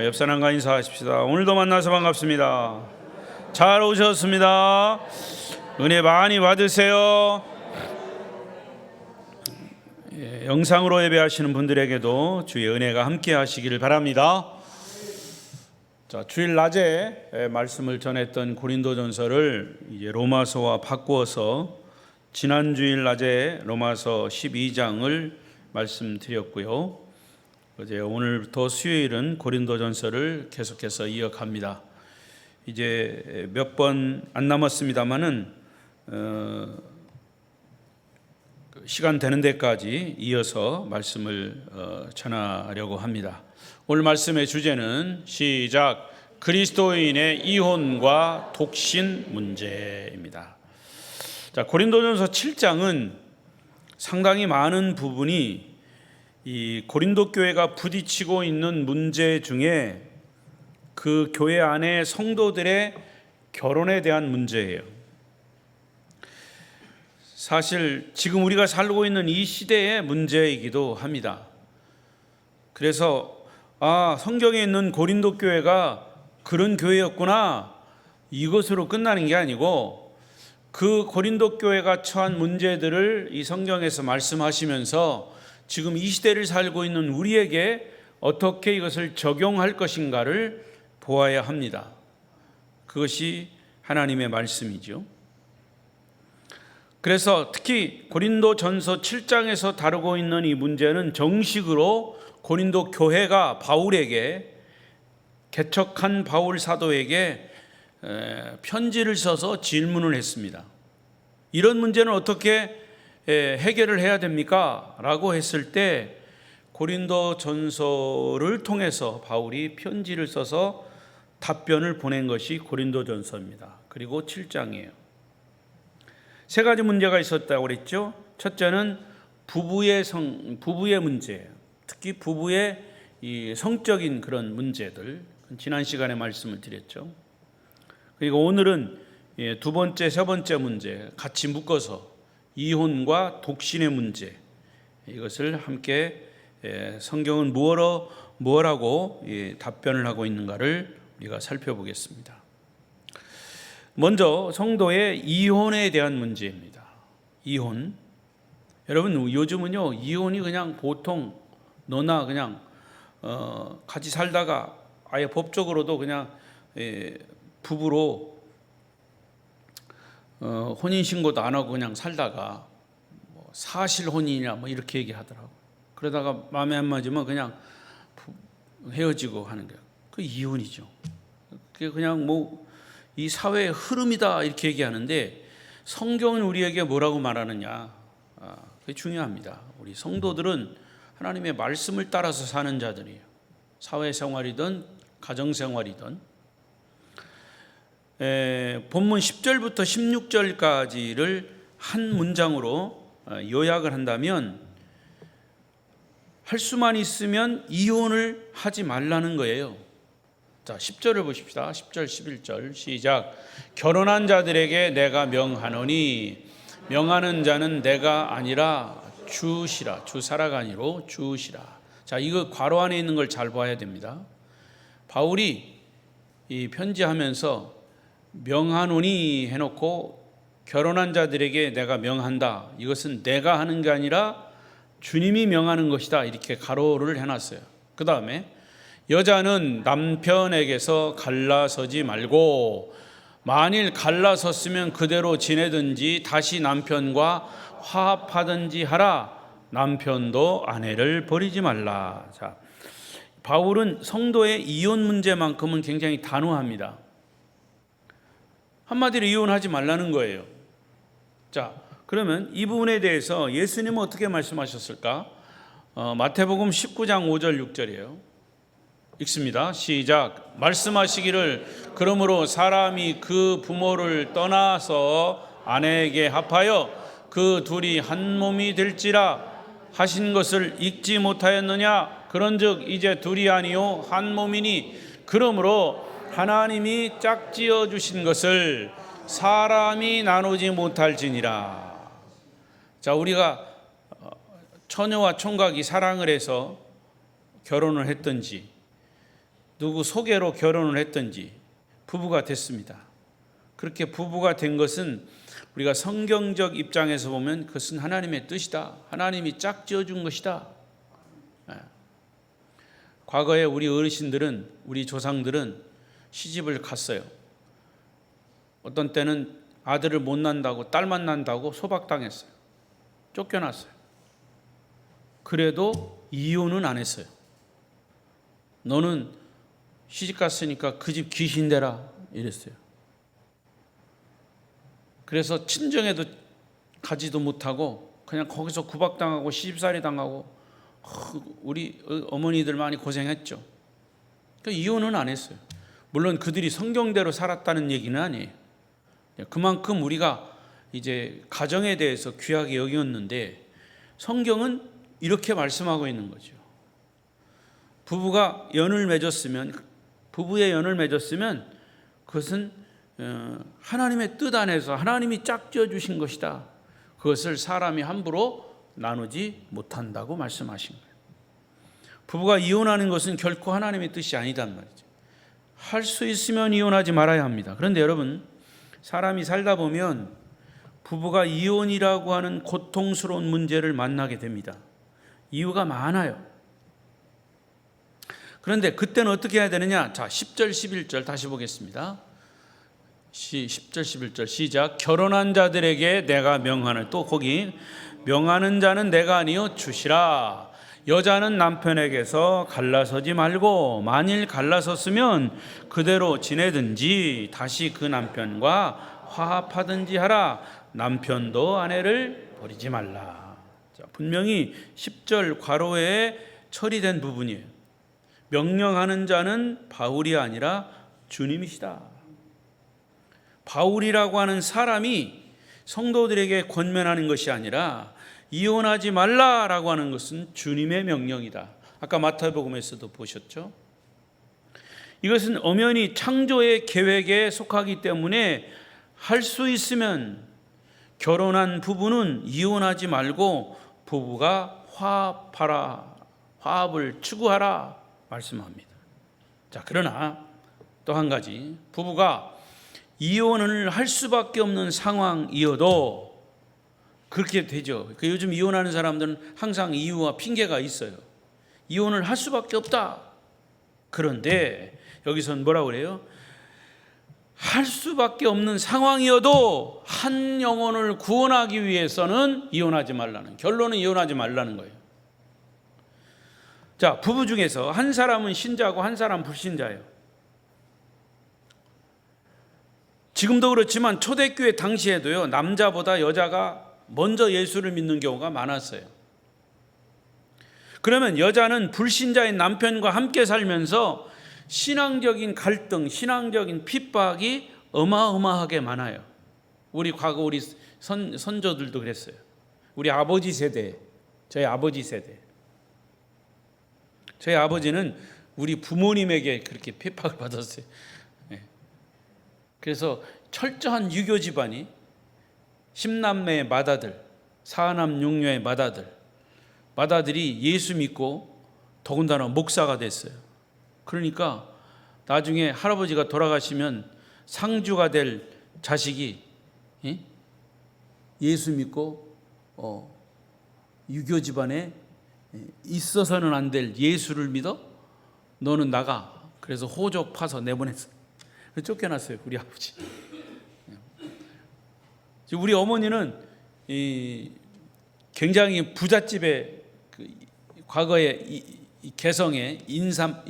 옆 사람과 인사하십시다. 오늘도 만나서 반갑습니다. 잘 오셨습니다. 은혜 많이 받으세요. 영상으로 예배하시는 분들에게도 주의 은혜가 함께 하시기를 바랍니다. 자, 주일 낮에 말씀을 전했던 고린도전서를 이제 로마서와 바꾸어서 지난 주일 낮에 로마서 12장을 말씀드렸고요. 이제 오늘부터 수요일은 고린도전서를 계속해서 이어갑니다. 이제 몇 번 안 남았습니다만은 시간 되는 데까지 이어서 말씀을 전하려고 합니다. 오늘 말씀의 주제는 시작 그리스도인의 이혼과 독신 문제입니다. 자, 고린도전서 7장은 상당히 많은 부분이 이 고린도 교회가 부딪히고 있는 문제 중에 그 교회 안에 성도들의 결혼에 대한 문제예요. 사실 지금 우리가 살고 있는 이 시대의 문제이기도 합니다. 그래서 성경에 있는 고린도 교회가 그런 교회였구나, 이것으로 끝나는 게 아니고 그 고린도 교회가 처한 문제들을 이 성경에서 말씀하시면서 지금 이 시대를 살고 있는 우리에게 어떻게 이것을 적용할 것인가를 보아야 합니다. 그것이 하나님의 말씀이죠. 그래서 특히 고린도전서 7장에서 다루고 있는 이 문제는 정식으로 고린도 교회가 바울에게, 개척한 바울 사도에게 편지를 써서 질문을 했습니다. 이런 문제는 어떻게 해결을 해야 됩니까? 라고 했을 때 고린도전서를 통해서 바울이 편지를 써서 답변을 보낸 것이 고린도전서입니다. 그리고 7장이에요. 세 가지 문제가 있었다고 그랬죠. 첫째는 부부의 문제예요. 특히 부부의 이 성적인 그런 문제들, 지난 시간에 말씀을 드렸죠. 그리고 오늘은 두 번째, 세 번째 문제 같이 묶어서 이혼과 독신의 문제, 이것을 함께 성경은 뭐라고 답변을 하고 있는가를 우리가 살펴보겠습니다. 먼저 성도의 이혼에 대한 문제입니다. 이혼. 여러분, 요즘은요 이혼이 그냥 보통 너나 그냥 같이 살다가 아예 법적으로도 그냥 부부로 혼인신고도 안 하고 그냥 살다가 사실 혼인이냐 이렇게 얘기하더라고요. 그러다가 마음에 안 맞으면 그냥 헤어지고 하는 거예요. 그 이혼이죠. 그게 그냥 이 사회의 흐름이다 이렇게 얘기하는데 성경은 우리에게 뭐라고 말하느냐, 그게 중요합니다. 우리 성도들은 하나님의 말씀을 따라서 사는 자들이에요. 사회생활이든 가정생활이든. 본문 10절부터 16절까지를 한 문장으로 요약을 한다면 할 수만 있으면 이혼을 하지 말라는 거예요. 자, 10절을 보십시다. 10절, 11절 시작. 결혼한 자들에게 내가 명하노니 명하는 자는 내가 아니라 주시라. 주사라가 아니로 주시라. 자, 이거 괄호 안에 있는 걸 잘 봐야 됩니다. 바울이 이 편지하면서 명하노니 해놓고 결혼한 자들에게 내가 명한다. 이것은 내가 하는 게 아니라 주님이 명하는 것이다. 이렇게 가로를 해놨어요. 그 다음에 여자는 남편에게서 갈라서지 말고 만일 갈라섰으면 그대로 지내든지 다시 남편과 화합하든지 하라. 남편도 아내를 버리지 말라. 자, 바울은 성도의 이혼 문제만큼은 굉장히 단호합니다. 한마디로 이혼하지 말라는 거예요. 자, 그러면 이 부분에 대해서 예수님은 어떻게 말씀하셨을까? 마태복음 19장 5절 6절이에요. 읽습니다. 시작. 말씀하시기를 그러므로 사람이 그 부모를 떠나서 아내에게 합하여 그 둘이 한 몸이 될지라 하신 것을 읽지 못하였느냐? 그런즉 이제 둘이 아니요 한 몸이니 그러므로 하나님이 짝지어 주신 것을 사람이 나누지 못할지니라. 자, 우리가 처녀와 총각이 사랑을 해서 결혼을 했든지 누구 소개로 결혼을 했든지 부부가 됐습니다. 그렇게 부부가 된 것은 우리가 성경적 입장에서 보면 그것은 하나님의 뜻이다. 하나님이 짝지어 준 것이다. 과거에 우리 어르신들은, 우리 조상들은 시집을 갔어요. 어떤 때는 아들을 못 낳는다고, 딸만 낳는다고 소박당했어요. 쫓겨났어요. 그래도 이혼은 안 했어요. 너는 시집 갔으니까 그 집 귀신 되라 이랬어요. 그래서 친정에도 가지도 못하고 그냥 거기서 구박당하고 시집살이 당하고 우리 어머니들 많이 고생했죠. 그러니까 이혼은 안 했어요. 물론 그들이 성경대로 살았다는 얘기는 아니에요. 그만큼 우리가 이제 가정에 대해서 귀하게 여겼는데 성경은 이렇게 말씀하고 있는 거죠. 부부의 연을 맺었으면 그것은 하나님의 뜻 안에서 하나님이 짝지어 주신 것이다. 그것을 사람이 함부로 나누지 못한다고 말씀하신 거예요. 부부가 이혼하는 것은 결코 하나님의 뜻이 아니단 말이죠. 할 수 있으면 이혼하지 말아야 합니다. 그런데 여러분, 사람이 살다 보면 부부가 이혼이라고 하는 고통스러운 문제를 만나게 됩니다. 이유가 많아요. 그런데 그때는 어떻게 해야 되느냐? 자, 10절 11절 다시 보겠습니다. 10절 11절 시작. 결혼한 자들에게 내가 명하는, 또 거기 명하는 자는 내가 아니요 주시라. 여자는 남편에게서 갈라서지 말고 만일 갈라섰으면 그대로 지내든지 다시 그 남편과 화합하든지 하라. 남편도 아내를 버리지 말라. 자, 분명히 10절 괄호에 처리된 부분이에요. 명령하는 자는 바울이 아니라 주님이시다. 바울이라고 하는 사람이 성도들에게 권면하는 것이 아니라 이혼하지 말라라고 하는 것은 주님의 명령이다. 아까 마태복음에서도 보셨죠? 이것은 엄연히 창조의 계획에 속하기 때문에 할 수 있으면 결혼한 부부는 이혼하지 말고 부부가 화합을 추구하라 말씀합니다. 자, 그러나 또 한 가지, 부부가 이혼을 할 수밖에 없는 상황이어도 그렇게 되죠. 요즘 이혼하는 사람들은 항상 이유와 핑계가 있어요. 이혼을 할 수밖에 없다. 그런데 여기서는 뭐라고 그래요? 할 수밖에 없는 상황이어도 한 영혼을 구원하기 위해서는 이혼하지 말라는, 결론은 이혼하지 말라는 거예요. 자, 부부 중에서 한 사람은 신자고 한 사람은 불신자예요. 지금도 그렇지만 초대교회 당시에도요, 남자보다 여자가 먼저 예수를 믿는 경우가 많았어요. 그러면 여자는 불신자인 남편과 함께 살면서 신앙적인 갈등, 신앙적인 핍박이 어마어마하게 많아요. 우리 과거 우리 선조들도 그랬어요. 우리 아버지 세대, 저희 아버지 세대. 저희 아버지는 우리 부모님에게 그렇게 핍박을 받았어요. 그래서 철저한 유교 집안이 10남매의 맏아들, 4남육녀의 맏아들이 예수 믿고 더군다나 목사가 됐어요. 그러니까 나중에 할아버지가 돌아가시면 상주가 될 자식이 예수 믿고 유교 집안에 있어서는 안 될 예수를 믿어? 너는 나가. 그래서 호적 파서 내보냈어요. 쫓겨났어요, 우리 아버지. 우리 어머니는 굉장히 부잣집에 과거에 개성에 인삼이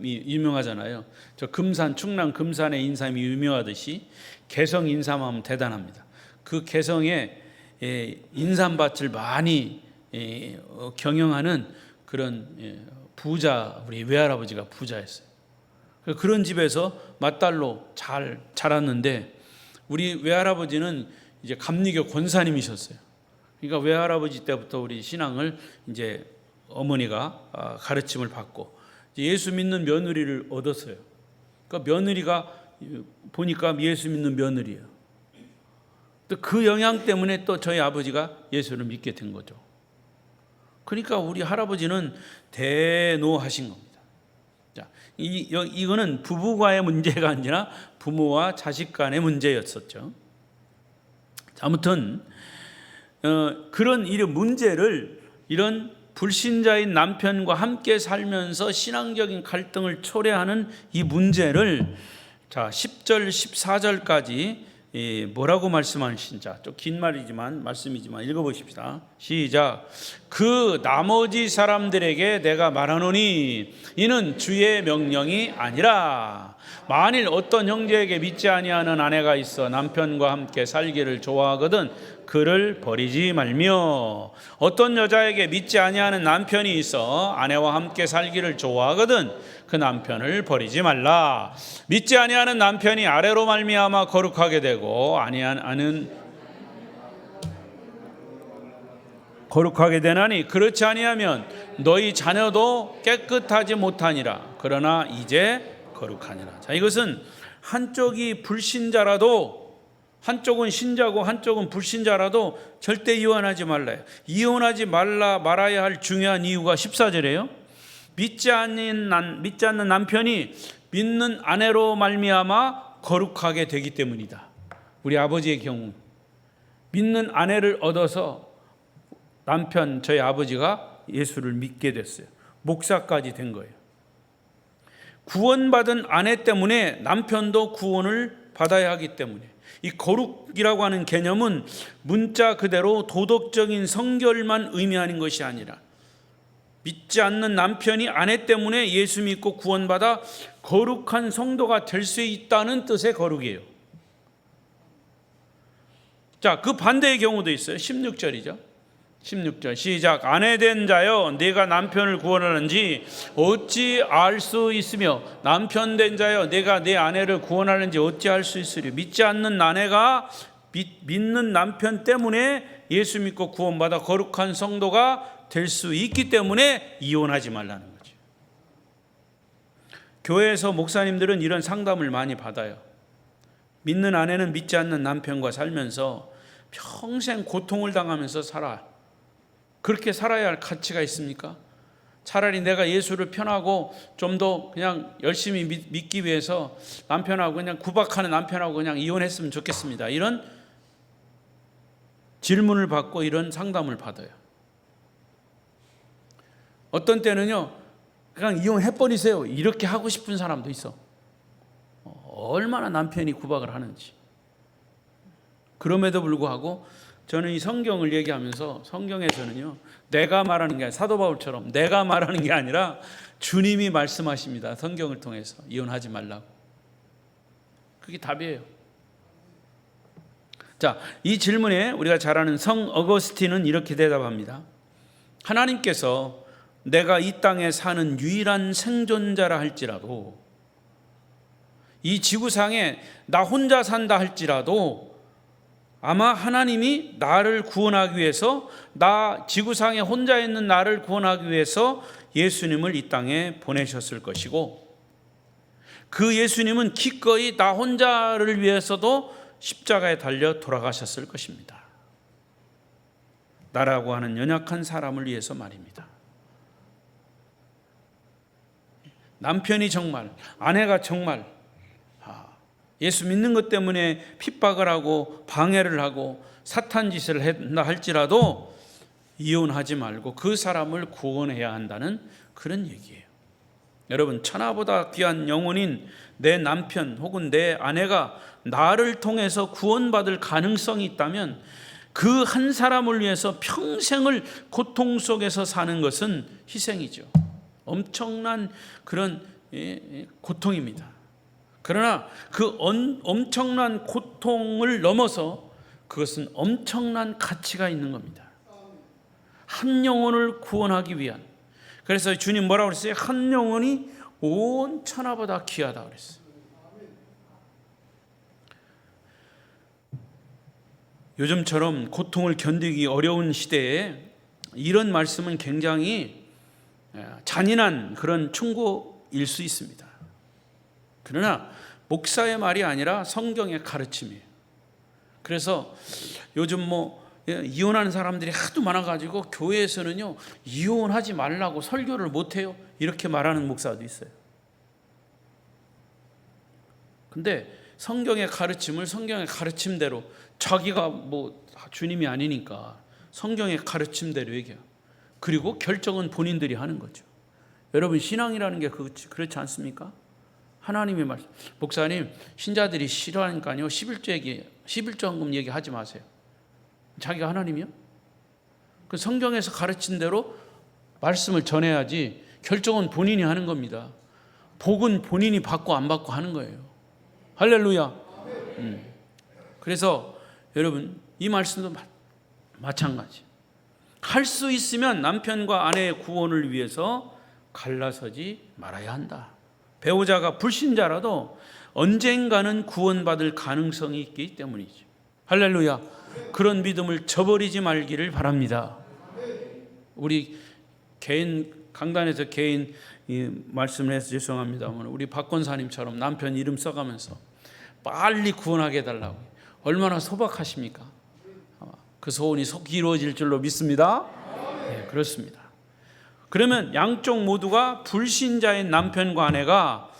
유명하잖아요. 저 금산, 충남 금산의 인삼이 유명하듯이 개성 인삼하면 대단합니다. 그 개성에 인삼밭을 많이 경영하는 그런 부자, 우리 외할아버지가 부자였어요. 그런 집에서 맏딸로 잘 자랐는데 우리 외할아버지는 이제 감리교 권사님이셨어요. 그러니까 외할아버지 때부터 우리 신앙을 이제 어머니가 가르침을 받고 예수 믿는 며느리를 얻었어요. 그러니까 며느리가 보니까 예수 믿는 며느리예요. 또 그 영향 때문에 또 저희 아버지가 예수를 믿게 된 거죠. 그러니까 우리 할아버지는 대노하신 겁니다. 자, 이거는 부부과의 문제가 아니라 부모와 자식 간의 문제였었죠. 아무튼 그런 이런 문제를 이런 불신자인 남편과 함께 살면서 신앙적인 갈등을 초래하는 이 문제를 자 10절 14절까지 뭐라고 말씀하신지 좀 긴 말씀이지만 읽어보십시다. 시작. 그 나머지 사람들에게 내가 말하노니 이는 주의 명령이 아니라 만일 어떤 형제에게 믿지 아니하는 아내가 있어 남편과 함께 살기를 좋아하거든 그를 버리지 말며 어떤 여자에게 믿지 아니하는 남편이 있어 아내와 함께 살기를 좋아하거든 그 남편을 버리지 말라. 믿지 아니하는 남편이 아내로 말미암아 거룩하게 되고 거룩하게 되나니 그렇지 아니하면 너희 자녀도 깨끗하지 못하니라. 그러나 이제 거룩하니라. 자, 이것은 한쪽이 불신자라도 한쪽은 신자고 한쪽은 불신자라도 절대 이혼하지 말라요. 이혼하지 말아야 할 중요한 이유가 14절이에요. 믿지 않는 남편이 믿는 아내로 말미암아 거룩하게 되기 때문이다. 우리 아버지의 경우 믿는 아내를 얻어서 남편 저희 아버지가 예수를 믿게 됐어요. 목사까지 된 거예요. 구원받은 아내 때문에 남편도 구원을 받아야 하기 때문에 이 거룩이라고 하는 개념은 문자 그대로 도덕적인 성결만 의미하는 것이 아니라 믿지 않는 남편이 아내 때문에 예수 믿고 구원받아 거룩한 성도가 될 수 있다는 뜻의 거룩이에요. 자, 그 반대의 경우도 있어요. 16절이죠. 16절 시작. 아내된 자여 네가 남편을 구원하는지 어찌 알 수 있으며 남편된 자여 네가 네 아내를 구원하는지 어찌 알 수 있으리. 믿지 않는 아내가 믿는 남편 때문에 예수 믿고 구원받아 거룩한 성도가 될 수 있기 때문에 이혼하지 말라는 거죠. 교회에서 목사님들은 이런 상담을 많이 받아요. 믿는 아내는 믿지 않는 남편과 살면서 평생 고통을 당하면서 살아. 그렇게 살아야 할 가치가 있습니까? 차라리 내가 예수를 편하고 좀 더 그냥 열심히 믿기 위해서 남편하고 그냥 구박하는 남편하고 그냥 이혼했으면 좋겠습니다. 이런 질문을 받고 이런 상담을 받아요. 어떤 때는요, 그냥 이혼해버리세요. 이렇게 하고 싶은 사람도 있어. 얼마나 남편이 구박을 하는지. 그럼에도 불구하고 저는 이 성경을 얘기하면서 성경에서는요, 내가 말하는 게 아니라 사도 바울처럼 내가 말하는 게 아니라 주님이 말씀하십니다. 성경을 통해서 이혼하지 말라고. 그게 답이에요. 자, 이 질문에 우리가 잘 아는 성 어거스틴은 이렇게 대답합니다. 하나님께서 내가 이 땅에 사는 유일한 생존자라 할지라도 이 지구상에 나 혼자 산다 할지라도 아마 하나님이 나를 구원하기 위해서 나 지구상에 혼자 있는 나를 구원하기 위해서 예수님을 이 땅에 보내셨을 것이고 그 예수님은 기꺼이 나 혼자를 위해서도 십자가에 달려 돌아가셨을 것입니다. 나라고 하는 연약한 사람을 위해서 말입니다. 남편이 정말, 아내가 정말 예수 믿는 것 때문에 핍박을 하고 방해를 하고 사탄 짓을 한다 할지라도 이혼하지 말고 그 사람을 구원해야 한다는 그런 얘기예요. 여러분, 천하보다 귀한 영혼인 내 남편 혹은 내 아내가 나를 통해서 구원받을 가능성이 있다면 그 한 사람을 위해서 평생을 고통 속에서 사는 것은 희생이죠. 엄청난 그런 고통입니다. 그러나 그 엄청난 고통을 넘어서 그것은 엄청난 가치가 있는 겁니다. 한 영혼을 구원하기 위한. 그래서 주님 뭐라고 그랬어요? 한 영혼이 온 천하보다 귀하다 그랬어요. 요즘처럼 고통을 견디기 어려운 시대에 이런 말씀은 굉장히 잔인한 그런 충고일 수 있습니다. 그러나 목사의 말이 아니라 성경의 가르침이에요. 그래서 요즘 이혼하는 사람들이 하도 많아가지고 교회에서는요, 이혼하지 말라고 설교를 못해요. 이렇게 말하는 목사도 있어요. 근데 성경의 가르침을 성경의 가르침대로, 자기가 뭐 주님이 아니니까 성경의 가르침대로 얘기해요. 그리고 결정은 본인들이 하는 거죠. 여러분, 신앙이라는 게 그렇지 않습니까? 하나님의 말씀. 목사님, 신자들이 싫어하니까요 11조헌금 얘기하지 마세요. 자기가 하나님이요? 그 성경에서 가르친 대로 말씀을 전해야지. 결정은 본인이 하는 겁니다. 복은 본인이 받고 안 받고 하는 거예요. 할렐루야. 그래서 여러분, 이 말씀도 마찬가지. 할 수 있으면 남편과 아내의 구원을 위해서 갈라서지 말아야 한다. 배우자가 불신자라도 언젠가는 구원받을 가능성이 있기 때문이죠. 할렐루야. 그런 믿음을 저버리지 말기를 바랍니다. 우리 개인 강단에서 개인 말씀을 해서 죄송합니다만, 우리 박 권사님처럼 남편 이름 써가면서 빨리 구원하게 해달라고 얼마나 소박하십니까? 그 소원이 속히 이루어질 줄로 믿습니다. 네, 그렇습니다. 그러면 양쪽 모두가 불신자인 남편과 아내가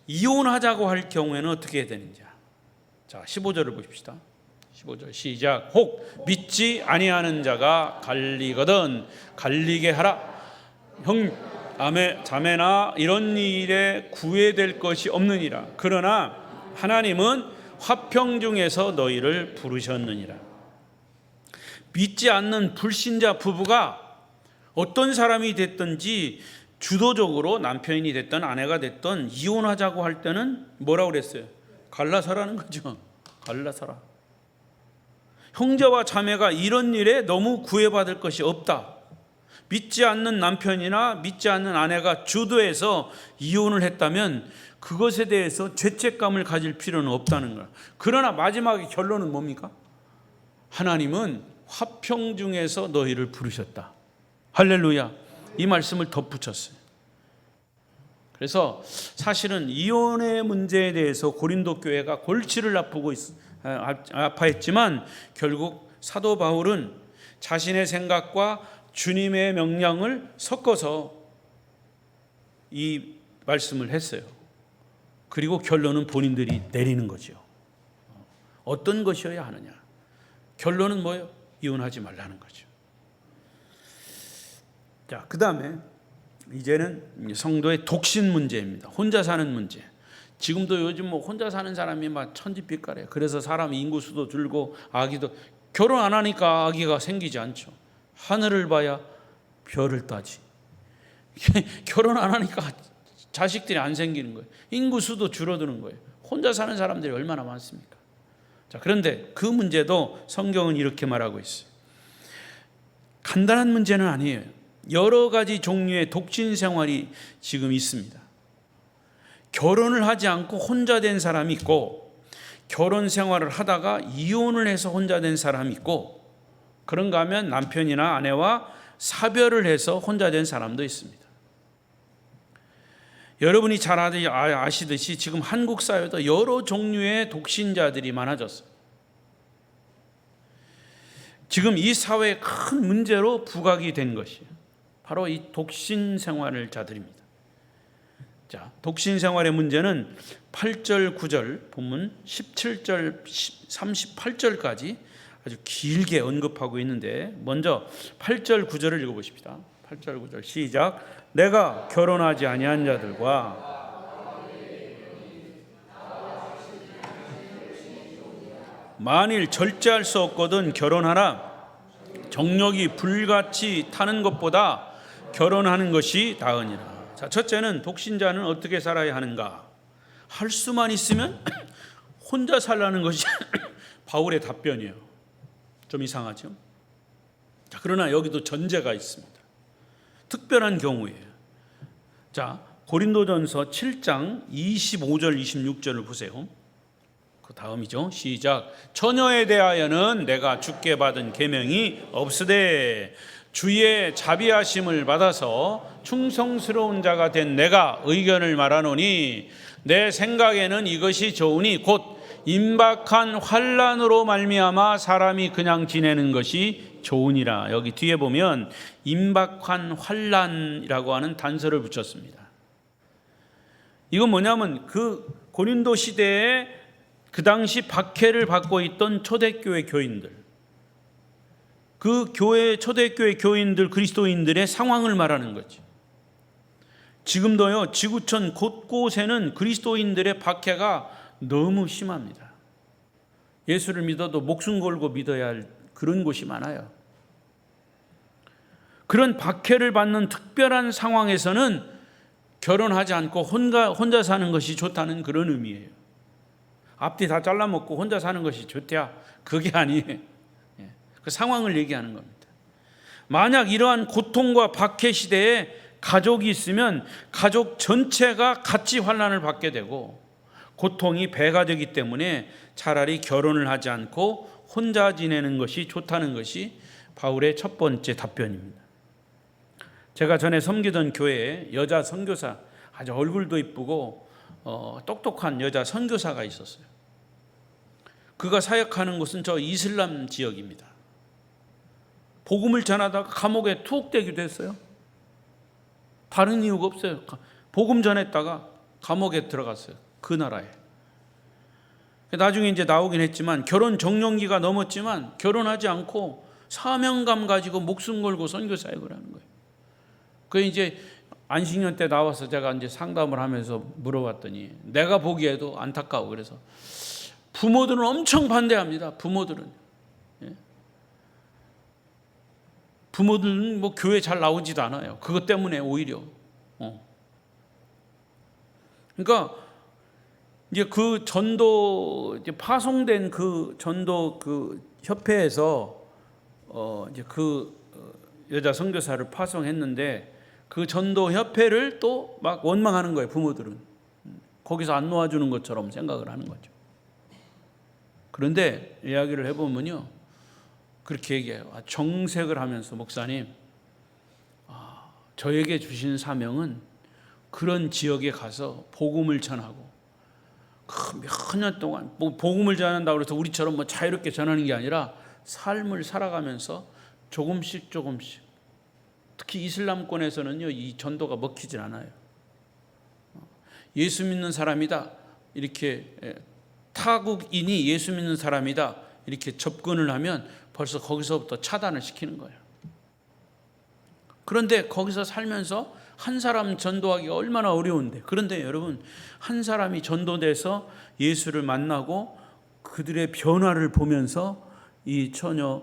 이혼하자고 할 경우에는 어떻게 해야 되는지. 자, 15절을 보십시다. 15절 시작. 혹 믿지 아니하는 자가 갈리거든 갈리게 하라. 형 자매나 이런 일에 구애될 것이 없느니라. 그러나 하나님은 화평 중에서 너희를 부르셨느니라. 믿지 않는 불신자 부부가 어떤 사람이 됐든지 주도적으로 남편이 됐든 아내가 됐든 이혼하자고 할 때는 뭐라고 그랬어요? 갈라서라는 거죠. 갈라서라. 형제와 자매가 이런 일에 너무 구애받을 것이 없다. 믿지 않는 남편이나 믿지 않는 아내가 주도해서 이혼을 했다면 그것에 대해서 죄책감을 가질 필요는 없다는 거야. 그러나 마지막에 결론은 뭡니까? 하나님은 화평 중에서 너희를 부르셨다. 할렐루야. 이 말씀을 덧붙였어요. 그래서 사실은 이혼의 문제에 대해서 고린도 교회가 골치를 아파했지만 결국 사도 바울은 자신의 생각과 주님의 명령을 섞어서 이 말씀을 했어요. 그리고 결론은 본인들이 내리는 거죠. 어떤 것이어야 하느냐? 결론은 뭐예요? 이혼하지 말라는 거죠. 자, 그 다음에 이제는 성도의 독신 문제입니다. 혼자 사는 문제. 지금도 요즘 뭐 혼자 사는 사람이 막 천지빛깔이에요. 그래서 사람 인구수도 줄고 아기도, 결혼 안 하니까 아기가 생기지 않죠. 하늘을 봐야 별을 따지. 결혼 안 하니까 자식들이 안 생기는 거예요. 인구수도 줄어드는 거예요. 혼자 사는 사람들이 얼마나 많습니까? 자, 그런데 그 문제도 성경은 이렇게 말하고 있어요. 간단한 문제는 아니에요. 여러 가지 종류의 독신 생활이 지금 있습니다. 결혼을 하지 않고 혼자 된 사람이 있고, 결혼 생활을 하다가 이혼을 해서 혼자 된 사람이 있고, 그런가 하면 남편이나 아내와 사별을 해서 혼자 된 사람도 있습니다. 여러분이 잘 아시듯이 지금 한국 사회도 여러 종류의 독신자들이 많아졌어요. 지금 이 사회의 큰 문제로 부각이 된 것이에요. 바로 이 독신 생활을 자들입니다. 자, 독신 생활의 문제는 8절, 9절, 본문 17절, 38절까지 아주 길게 언급하고 있는데, 먼저 8절, 9절을 읽어보십시다. 8절, 9절 시작. 내가 결혼하지 아니한 자들과 만일 절제할 수 없거든 결혼하라. 정력이 불같이 타는 것보다 결혼하는 것이 나으니라. 자, 첫째는 독신자는 어떻게 살아야 하는가? 할 수만 있으면 혼자 살라는 것이 바울의 답변이에요. 좀 이상하죠? 자, 그러나 여기도 전제가 있습니다. 특별한 경우예요. 자, 고린도전서 7장 25절 26절을 보세요. 그 다음이죠. 시작. 처녀에 대하여는 내가 주께 받은 계명이 없으되 주의 자비하심을 받아서 충성스러운 자가 된 내가 의견을 말하노니, 내 생각에는 이것이 좋으니 곧 임박한 환난으로 말미암아 사람이 그냥 지내는 것이 좋으니라. 여기 뒤에 보면 임박한 환난이라고 하는 단서를 붙였습니다. 이건 뭐냐면 그 고린도 시대에 그 당시 박해를 받고 있던 초대교회 교인들, 그 교회 초대교회 교인들 그리스도인들의 상황을 말하는 거지. 지금도요 지구촌 곳곳에는 그리스도인들의 박해가 너무 심합니다. 예수를 믿어도 목숨 걸고 믿어야 할 그런 곳이 많아요. 그런 박해를 받는 특별한 상황에서는 결혼하지 않고 혼자 사는 것이 좋다는 그런 의미예요. 앞뒤 다 잘라먹고 혼자 사는 것이 좋대야, 그게 아니에요. 그 상황을 얘기하는 겁니다. 만약 이러한 고통과 박해 시대에 가족이 있으면 가족 전체가 같이 환난을 받게 되고 고통이 배가 되기 때문에 차라리 결혼을 하지 않고 혼자 지내는 것이 좋다는 것이 바울의 첫 번째 답변입니다. 제가 전에 섬기던 교회에 여자 선교사, 아주 얼굴도 이쁘고 똑똑한 여자 선교사가 있었어요. 그가 사역하는 곳은 저 이슬람 지역입니다. 복음을 전하다가 감옥에 투옥되기도 했어요. 다른 이유가 없어요. 복음 전했다가 감옥에 들어갔어요. 그 나라에. 나중에 이제 나오긴 했지만 결혼 적령기가 넘었지만 결혼하지 않고 사명감 가지고 목숨 걸고 선교 사역을 하는 거예요. 그 이제 안식년 때 나와서 제가 이제 상담을 하면서 물어봤더니 내가 보기에도 안타까워. 그래서 부모들은 엄청 반대합니다. 부모들은 뭐 교회 잘 나오지도 않아요. 그것 때문에 오히려. 그러니까 이제 그 전도 이제 파송된 그 전도 그 협회에서 이제 그 여자 선교사를 파송했는데 그 전도 협회를 또 막 원망하는 거예요. 부모들은 거기서 안 놓아주는 것처럼 생각을 하는 거죠. 그런데 이야기를 해보면요, 그렇게 얘기해요. 정색을 하면서 목사님, 저에게 주신 사명은 그런 지역에 가서 복음을 전하고 몇 년 동안 뭐 복음을 전한다고 해서 우리처럼 뭐 자유롭게 전하는 게 아니라 삶을 살아가면서 조금씩 특히 이슬람권에서는요 이 전도가 먹히질 않아요. 예수 믿는 사람이다 이렇게 타국인이 예수 믿는 사람이다 이렇게 접근을 하면 벌써 거기서부터 차단을 시키는 거예요. 그런데 거기서 살면서 한 사람 전도하기가 얼마나 어려운데, 그런데 여러분 한 사람이 전도돼서 예수를 만나고 그들의 변화를 보면서 이 처녀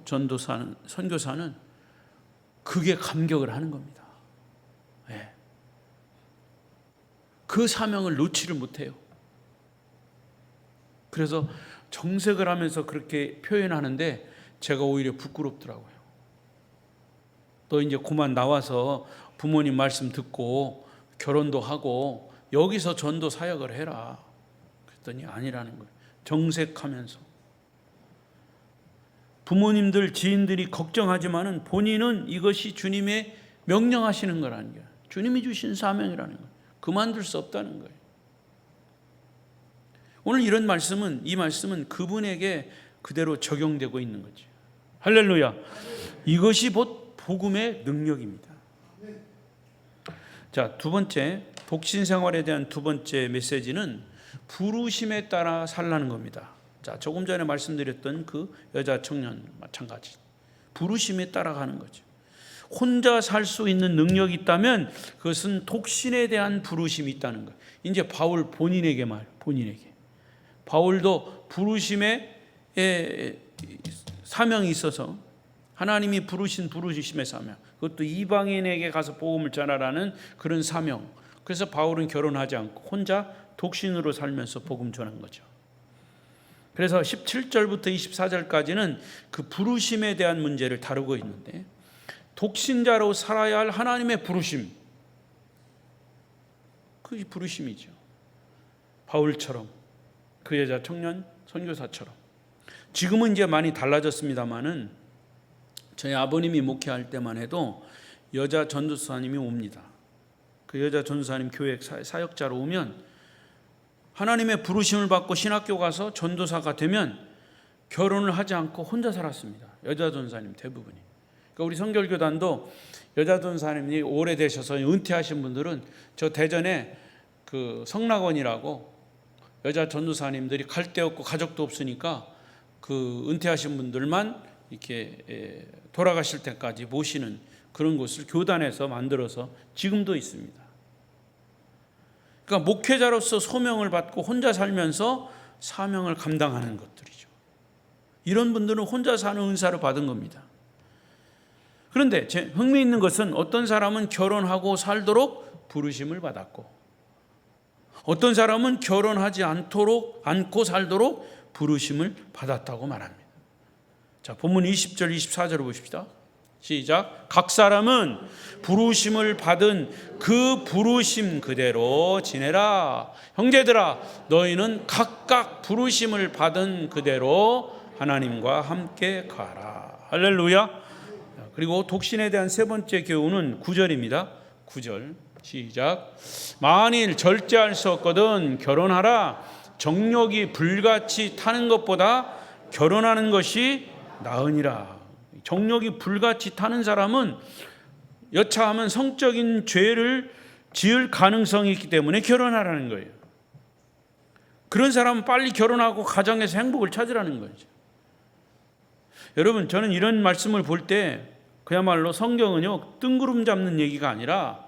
전도사는 선교사는 그게 감격을 하는 겁니다. 네. 그 사명을 놓지를 못해요. 그래서 정색을 하면서 그렇게 표현하는데 제가 오히려 부끄럽더라고요. 너 이제 그만 나와서 부모님 말씀 듣고 결혼도 하고 여기서 전도 사역을 해라. 그랬더니 아니라는 거예요. 정색하면서. 부모님들, 지인들이 걱정하지만은 본인은 이것이 주님의 명령하시는 거라는 거예요. 주님이 주신 사명이라는 거예요. 그만둘 수 없다는 거예요. 오늘 이 말씀은 그분에게 그대로 적용되고 있는 거죠. 할렐루야. 이것이 곧 복음의 능력입니다. 자, 두 번째, 독신 생활에 대한 두 번째 메시지는 부르심에 따라 살라는 겁니다. 자, 조금 전에 말씀드렸던 그 여자 청년 마찬가지. 부르심에 따라가는 거죠. 혼자 살 수 있는 능력이 있다면 그것은 독신에 대한 부르심이 있다는 거예요. 이제 바울 본인에게. 바울도 부르심에 사명이 있어서 하나님이 부르신 부르심의 사명, 그것도 이방인에게 가서 복음을 전하라는 그런 사명. 그래서 바울은 결혼하지 않고 혼자 독신으로 살면서 복음 전한 거죠. 그래서 17절부터 24절까지는 그 부르심에 대한 문제를 다루고 있는데, 독신자로 살아야 할 하나님의 부르심, 그게 부르심이죠. 바울처럼, 그 여자 청년 선교사처럼. 지금은 이제 많이 달라졌습니다만은 저희 아버님이 목회할 때만 해도 여자 전도사님이 옵니다. 그 여자 전도사님 교회 사역자로 오면 하나님의 부르심을 받고 신학교 가서 전도사가 되면 결혼을 하지 않고 혼자 살았습니다. 여자 전도사님 대부분이. 그러니까 우리 성결교단도 여자 전도사님이 오래되셔서 은퇴하신 분들은 저 대전에 그 성락원이라고 여자 전도사님들이 갈 데 없고 가족도 없으니까 그 은퇴하신 분들만 이렇게 돌아가실 때까지 모시는 그런 곳을 교단에서 만들어서 지금도 있습니다. 그러니까 목회자로서 소명을 받고 혼자 살면서 사명을 감당하는 것들이죠. 이런 분들은 혼자 사는 은사를 받은 겁니다. 그런데 제 흥미있는 것은 어떤 사람은 결혼하고 살도록 부르심을 받았고 어떤 사람은 결혼하지 않고 살도록 부르심을 받았다고 말합니다. 자, 본문 20절 24절을 보십시다. 시작. 각 사람은 부르심을 받은 그 부르심 그대로 지내라. 형제들아, 너희는 각각 부르심을 받은 그대로 하나님과 함께 가라. 할렐루야. 그리고 독신에 대한 세 번째 교훈은 9절입니다. 9절 시작. 만일 절제할 수 없거든 결혼하라. 정욕이 불같이 타는 것보다 결혼하는 것이 나으니라. 정욕이 불같이 타는 사람은 여차하면 성적인 죄를 지을 가능성이 있기 때문에 결혼하라는 거예요. 그런 사람은 빨리 결혼하고 가정에서 행복을 찾으라는 거죠. 여러분, 저는 이런 말씀을 볼 때 그야말로 성경은요 뜬구름 잡는 얘기가 아니라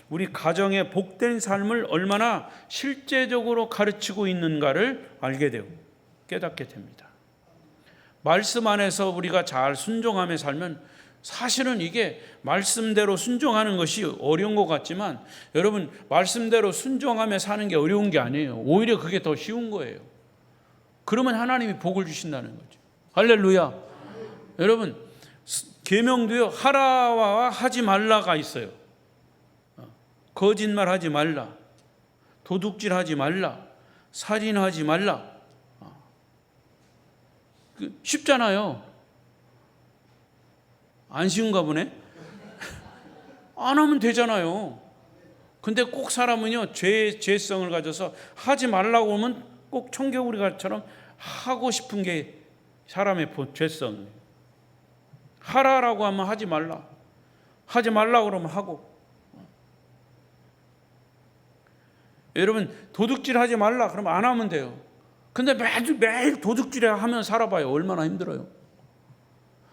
우리 가정의 복된 삶을 얼마나 실제적으로 가르치고 있는가를 알게 되고 깨닫게 됩니다. 말씀 안에서 우리가 잘 순종하며 살면 사실은 이게 말씀대로 순종하는 것이 어려운 것 같지만 여러분, 말씀대로 순종하며 사는 게 어려운 게 아니에요. 오히려 그게 더 쉬운 거예요. 그러면 하나님이 복을 주신다는 거죠. 할렐루야. 여러분, 계명도요 하라와 하지 말라가 있어요. 거짓말하지 말라, 도둑질하지 말라, 살인하지 말라. 쉽잖아요. 안 쉬운가 보네. 안 하면 되잖아요. 근데 꼭 사람은요 죄성을 가져서 하지 말라고 하면 꼭 청개구리처럼 하고 싶은 게 사람의 죄성. 하라라고 하면 하지 말라, 하지 말라고 그러면 하고. 여러분, 도둑질 하지 말라 그러면 안 하면 돼요. 근데 매일 도둑질 하면 살아봐요. 얼마나 힘들어요.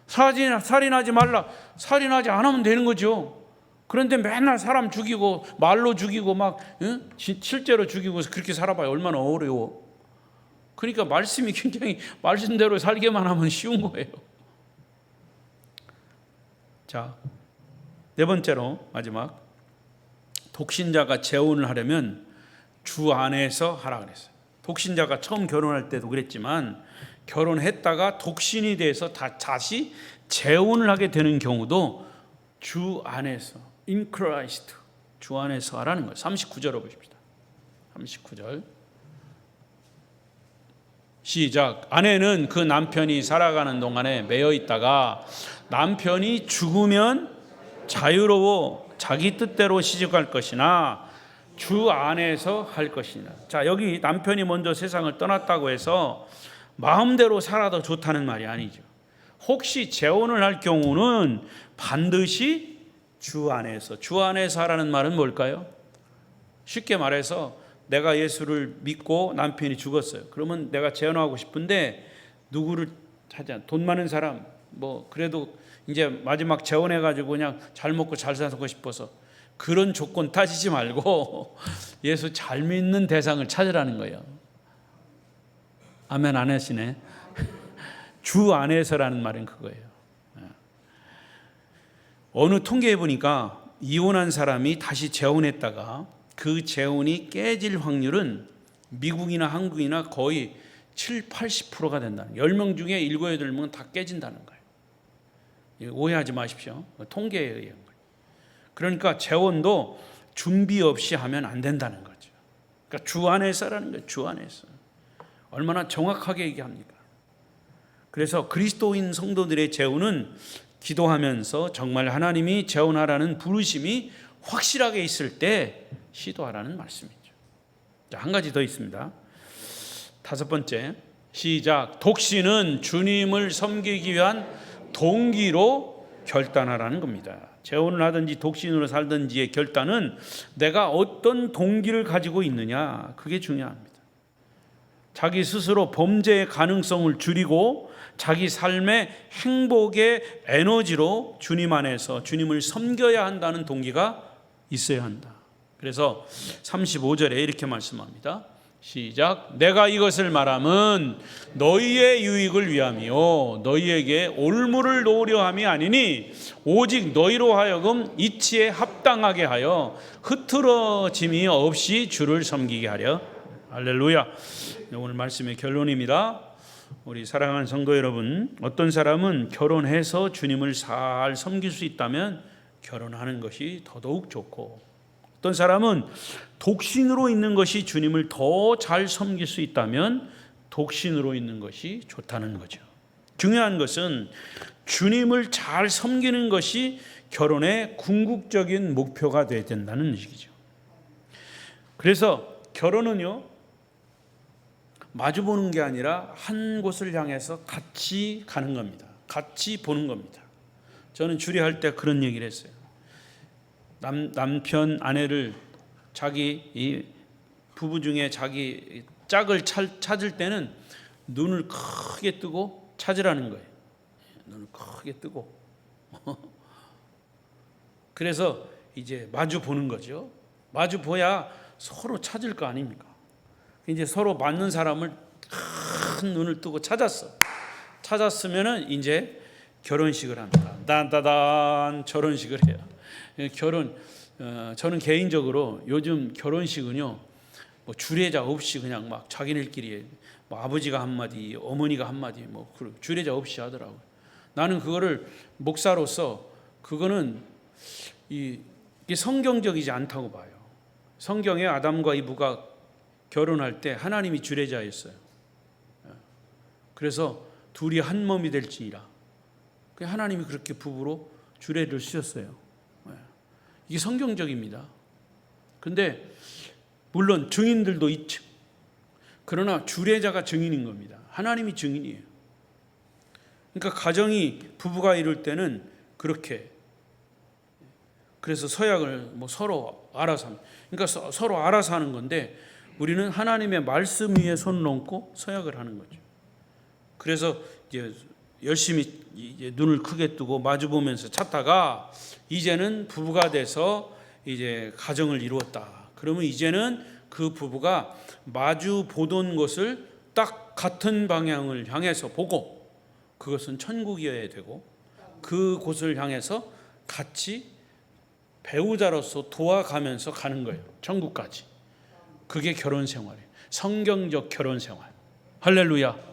살인하지 말라, 살인하지 않으면 되는 거죠. 그런데 맨날 사람 죽이고 말로 죽이고 막 실제로 죽이고 그렇게 살아봐요. 얼마나 어려워. 그러니까 말씀이 굉장히 말씀대로 살게만 하면 쉬운 거예요. 자, 네 번째로 마지막, 독신자가 재혼을 하려면 주 안에서 하라 그랬어요. 독신자가 처음 결혼할 때도 그랬지만 결혼했다가 독신이 돼서 다시 재혼을 하게 되는 경우도 주 안에서, in Christ, 주 안에서 하라는 거예요. 39절을 보십시다. 39절 시작. 아내는 그 남편이 살아가는 동안에 매여 있다가 남편이 죽으면 자유로워 자기 뜻대로 시집갈 것이나 주 안에서 할 것이냐. 자, 여기 남편이 먼저 세상을 떠났다고 해서 마음대로 살아도 좋다는 말이 아니죠. 혹시 재혼을 할 경우는 반드시 주 안에서. 주 안에서 하라는 말은 뭘까요? 쉽게 말해서 내가 예수를 믿고 남편이 죽었어요. 그러면 내가 재혼하고 싶은데 누구를 하자. 돈 많은 사람, 뭐 그래도 이제 마지막 재혼해가지고 그냥 잘 먹고 잘 사고 싶어서, 그런 조건 따지지 말고 예수 잘 믿는 대상을 찾으라는 거예요. 아멘 안 하시네. 주 안에서라는 말은 그거예요. 어느 통계에 보니까 이혼한 사람이 다시 재혼했다가 그 재혼이 깨질 확률은 미국이나 한국이나 거의 70-80%가 된다는 거예요. 10명 중에 7, 8명은 다 깨진다는 거예요. 오해하지 마십시오. 통계에 의한 거예요. 그러니까 재혼도 준비 없이 하면 안 된다는 거죠. 그러니까 주 안에서라는 거예요. 주 안에서. 얼마나 정확하게 얘기합니까? 그래서 그리스도인 성도들의 재혼은 기도하면서 정말 하나님이 재혼하라는 부르심이 확실하게 있을 때 시도하라는 말씀이죠. 자, 한 가지 더 있습니다. 5번째 시작. 독신은 주님을 섬기기 위한 동기로 결단하라는 겁니다. 재혼을 하든지 독신으로 살든지의 결단은 내가 어떤 동기를 가지고 있느냐, 그게 중요합니다. 자기 스스로 범죄의 가능성을 줄이고 자기 삶의 행복의 에너지로 주님 안에서 주님을 섬겨야 한다는 동기가 있어야 한다. 그래서 35절에 이렇게 말씀합니다. 시작. 내가 이것을 말함은 너희의 유익을 위함이요 너희에게 올무를 놓으려 함이 아니니 오직 너희로 하여금 이치에 합당하게 하여 흐트러짐이 없이 주를 섬기게 하려. 할렐루야. 오늘 말씀의 결론입니다. 우리 사랑하는 성도 여러분, 어떤 사람은 결혼해서 주님을 잘 섬길 수 있다면 결혼하는 것이 더더욱 좋고, 어떤 사람은 독신으로 있는 것이 주님을 더 잘 섬길 수 있다면 독신으로 있는 것이 좋다는 거죠. 중요한 것은 주님을 잘 섬기는 것이 결혼의 궁극적인 목표가 되어야 된다는 얘기죠. 그래서 결혼은요, 마주보는 게 아니라 한 곳을 향해서 같이 가는 겁니다. 같이 보는 겁니다. 저는 주례할 때 그런 얘기를 했어요. 남편 아내를 자기 이 부부 중에 자기 짝을 찾을 때는 눈을 크게 뜨고 찾으라는 거예요. 눈을 크게 뜨고. 그래서 이제 마주 보는 거죠. 마주 보야 서로 찾을 거 아닙니까? 이제 서로 맞는 사람을 큰 눈을 뜨고 찾았으면은 이제 결혼식을 합니다. 딴따단 결혼식을 해요. 저는 개인적으로 요즘 결혼식은요, 뭐 주례자 없이 그냥 막 자기네끼리 뭐 아버지가 한마디, 어머니가 한마디, 뭐 주례자 없이 하더라고요. 나는 그거를 목사로서 그거는 이게 성경적이지 않다고 봐요. 성경에 아담과 이브가 결혼할 때 하나님이 주례자였어요. 그래서 둘이 한 몸이 될지니라. 하나님이 그렇게 부부로 주례를 쓰셨어요. 이게 성경적입니다. 근데 물론 증인들도 있죠. 그러나 주례자가 증인인 겁니다. 하나님이 증인이에요. 그러니까 가정이 부부가 이룰 때는 그렇게, 그래서 서약을 뭐 서로 알아서 합니다. 그러니까 서로 알아서 하는 건데 우리는 하나님의 말씀 위에 손을 얹고 서약을 하는 거죠. 그래서 이제 열심히 이제 눈을 크게 뜨고 마주 보면서 찾다가 이제는 부부가 돼서 이제 가정을 이루었다. 그러면 이제는 그 부부가 마주 보던 것을 딱 같은 방향을 향해서 보고, 그것은 천국이어야 되고, 그곳을 향해서 같이 배우자로서 도와가면서 가는 거예요. 천국까지. 그게 결혼 생활이에요. 성경적 결혼 생활. 할렐루야.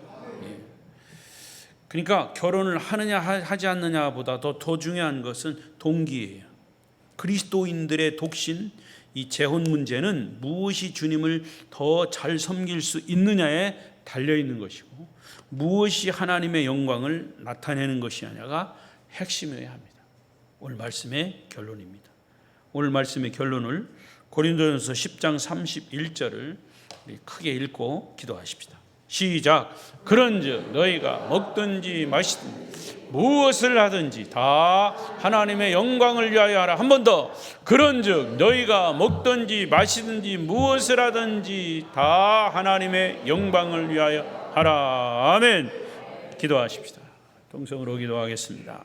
그러니까 결혼을 하느냐 하지 않느냐보다 더 중요한 것은 동기예요. 그리스도인들의 독신, 이 재혼 문제는 무엇이 주님을 더 잘 섬길 수 있느냐에 달려 있는 것이고, 무엇이 하나님의 영광을 나타내는 것이냐가 핵심이어야 합니다. 오늘 말씀의 결론입니다. 오늘 말씀의 결론을 고린도전서 10장 31절을 크게 읽고 기도하십시다. 시작. 그런즉 너희가 먹든지 마시든지 무엇을 하든지 다 하나님의 영광을 위하여 하라. 한 번 더. 그런즉 너희가 먹든지 마시든지 무엇을 하든지 다 하나님의 영광을 위하여 하라. 아멘. 기도하십시다. 동성으로 기도하겠습니다.